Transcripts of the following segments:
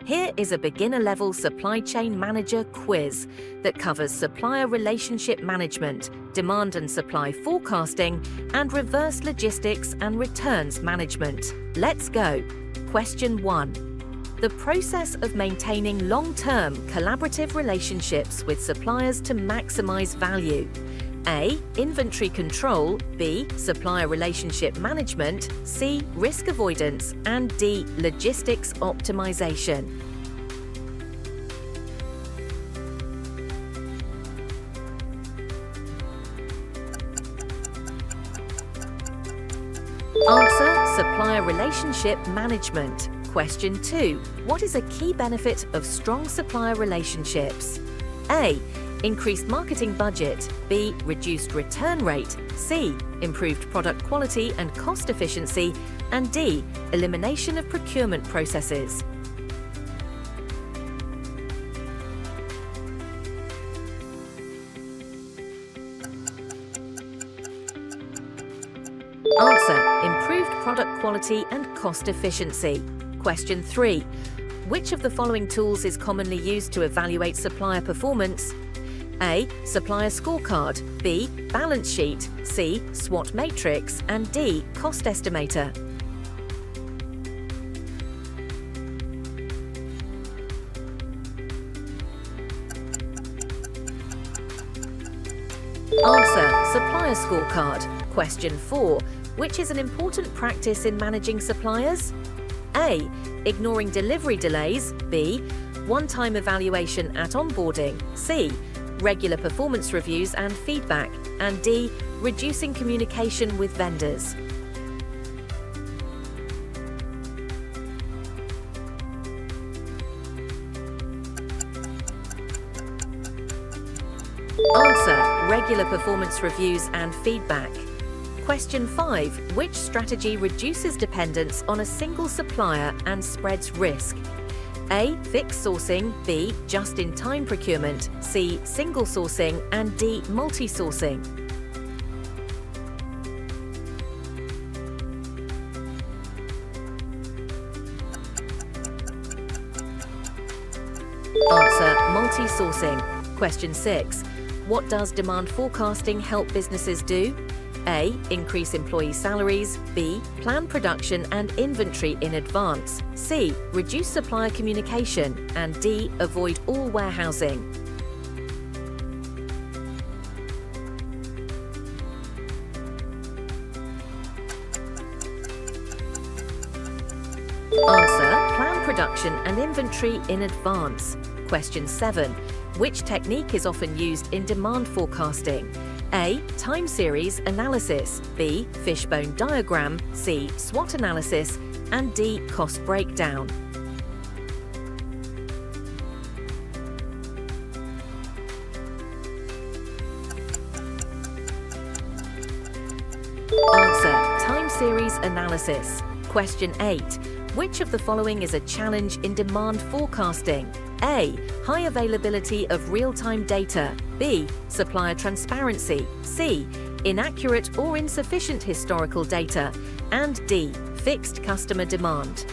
Here is a beginner-level supply chain manager quiz that covers supplier relationship management, demand and supply forecasting, and reverse logistics and returns management. Let's go. Question 1. The process of maintaining long-term collaborative relationships with suppliers to maximize value. A. Inventory control, B. Supplier relationship management, C. Risk avoidance, and D. Logistics optimization. Answer: supplier relationship management. Question 2. What is a key benefit of strong supplier relationships? A. Increased marketing budget, B. Reduced return rate, C. Improved product quality and cost efficiency, and D. Elimination of procurement processes. Answer: improved product quality and cost efficiency. Question 3. Which of the following tools is commonly used to evaluate supplier performance? A. Supplier scorecard, B. Balance sheet, C. SWOT matrix, and D. Cost estimator. Answer: supplier scorecard. Question 4. Which is an important practice in managing suppliers? A. Ignoring delivery delays, B. One-time evaluation at onboarding, C. Regular performance reviews and feedback, and D. Reducing communication with vendors. Answer: regular performance reviews and feedback. Question 5. Which strategy reduces dependence on a single supplier and spreads risk? A. Fixed sourcing, B. Just-in-time procurement, C. Single sourcing, and D. Multi-sourcing. Answer: multi-sourcing. Question 6. What does demand forecasting help businesses do? A. Increase employee salaries, B. Plan production and inventory in advance, C. Reduce supplier communication, and D. Avoid all warehousing. Answer: plan production and inventory in advance. Question 7. Which technique is often used in demand forecasting? A. Time series analysis, B. Fishbone diagram, C. SWOT analysis, and D. Cost breakdown. Answer: time series analysis. Question 8. Which of the following is a challenge in demand forecasting? A. High availability of real-time data, B. Supplier transparency, C. Inaccurate or insufficient historical data, and D. Fixed customer demand.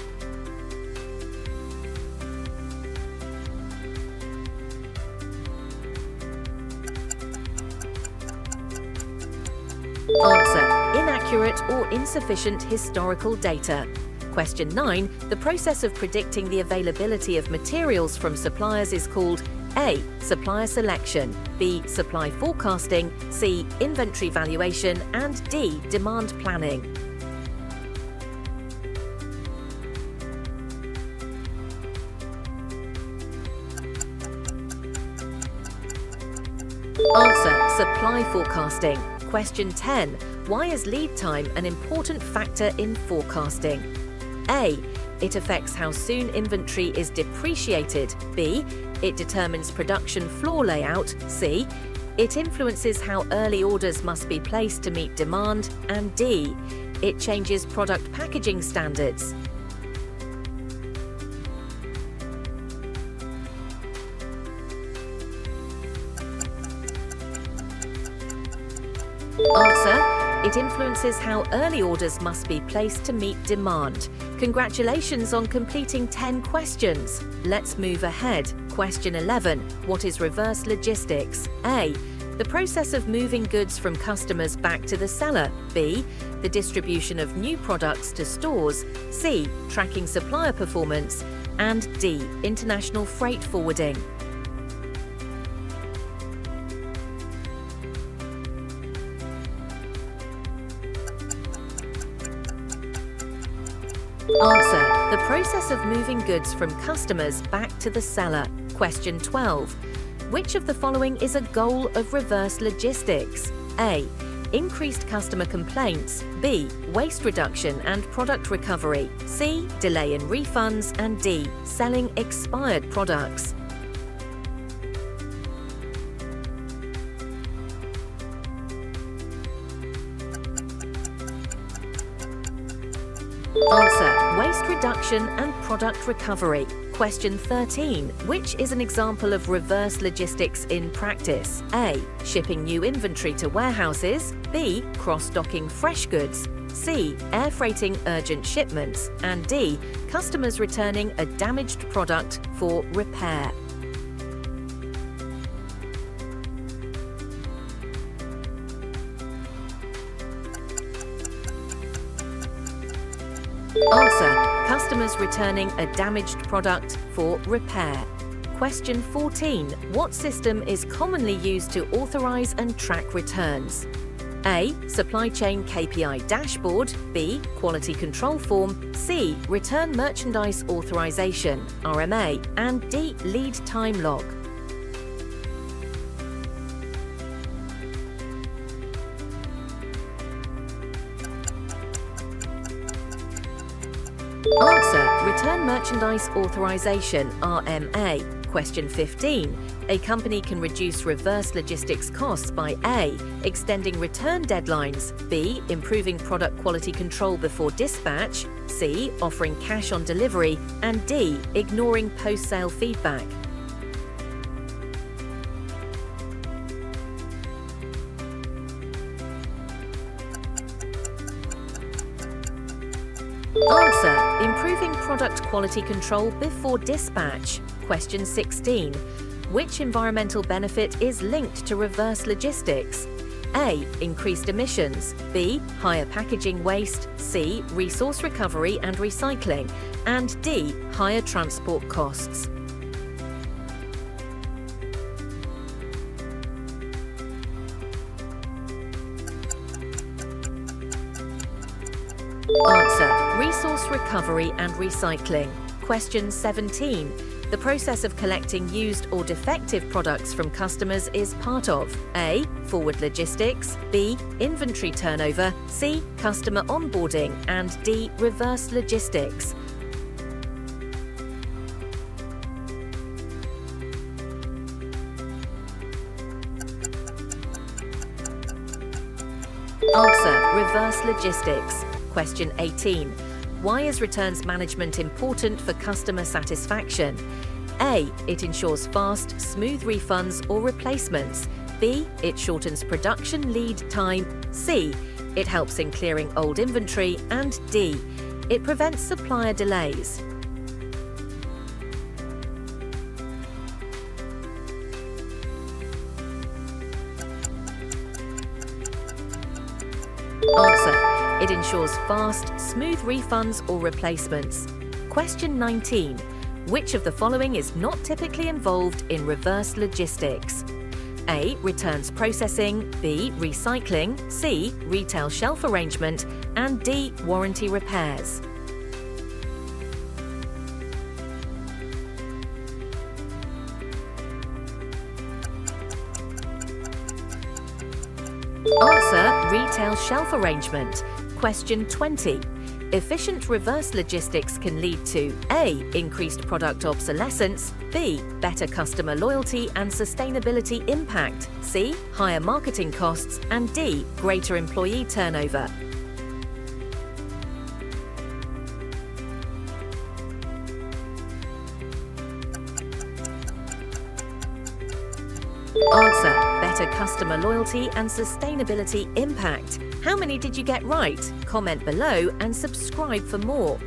Answer: inaccurate or insufficient historical data. Question 9. The process of predicting the availability of materials from suppliers is called A. Supplier selection, B. Supply forecasting, C. Inventory valuation, and D. Demand planning. Answer: supply forecasting. Question 10. Why is lead time an important factor in forecasting? A. It affects how soon inventory is depreciated. B. It determines production floor layout. C. It influences how early orders must be placed to meet demand. And D. It changes product packaging standards. Answer: it influences how early orders must be placed to meet demand. Congratulations on completing 10 questions. Let's move ahead. Question 11. What is reverse logistics? A. The process of moving goods from customers back to the seller. B. The distribution of new products to stores. C. Tracking supplier performance. And D. International freight forwarding. Answer. The process of moving goods from customers back to the seller. Question 12. Which of the following is a goal of reverse logistics? A. Increased customer complaints. B. Waste reduction and product recovery. C. Delay in refunds. And D. Selling expired products. Answer. Waste reduction and product recovery. Question 13. Which is an example of reverse logistics in practice? A. Shipping new inventory to warehouses. B. Cross-docking fresh goods. C. Air freighting urgent shipments. And D. Customers returning a damaged product for repair. Answer. Customers returning a damaged product for repair. Question 14. What system is commonly used to authorize and track returns? A. Supply chain KPI dashboard. B. Quality control form. C. Return merchandise authorization, RMA. And D. Lead time log. Answer. Return merchandise authorization, RMA. Question 15. A company can reduce reverse logistics costs by A. Extending return deadlines. B. Improving product quality control before dispatch. C. Offering cash on delivery. And D. Ignoring post-sale feedback. Answer. Improving product quality control before dispatch. Question 16. Which environmental benefit is linked to reverse logistics? A. Increased emissions. B. Higher packaging waste. C. Resource recovery and recycling. And D. Higher transport costs. Answer. Resource recovery and recycling. Question 17. The process of collecting used or defective products from customers is part of A. Forward logistics. B. Inventory turnover. C. Customer onboarding. And D. Reverse logistics. Answer. Reverse logistics. Question 18. Why is returns management important for customer satisfaction? A. It ensures fast, smooth refunds or replacements. B. It shortens production lead time. C. It helps in clearing old inventory. And D. It prevents supplier delays. Answer. It ensures fast, smooth refunds or replacements. Question 19. Which of the following is not typically involved in reverse logistics? A. Returns processing. B. Recycling. C. Retail shelf arrangement. And D. Warranty repairs. Answer. Retail shelf arrangement. Question 20. Efficient reverse logistics can lead to A. Increased product obsolescence. B. Better customer loyalty and sustainability impact. C. Higher marketing costs. And D. Greater employee turnover. Answer. Better customer loyalty and sustainability impact. How many did you get right? Comment below and subscribe for more.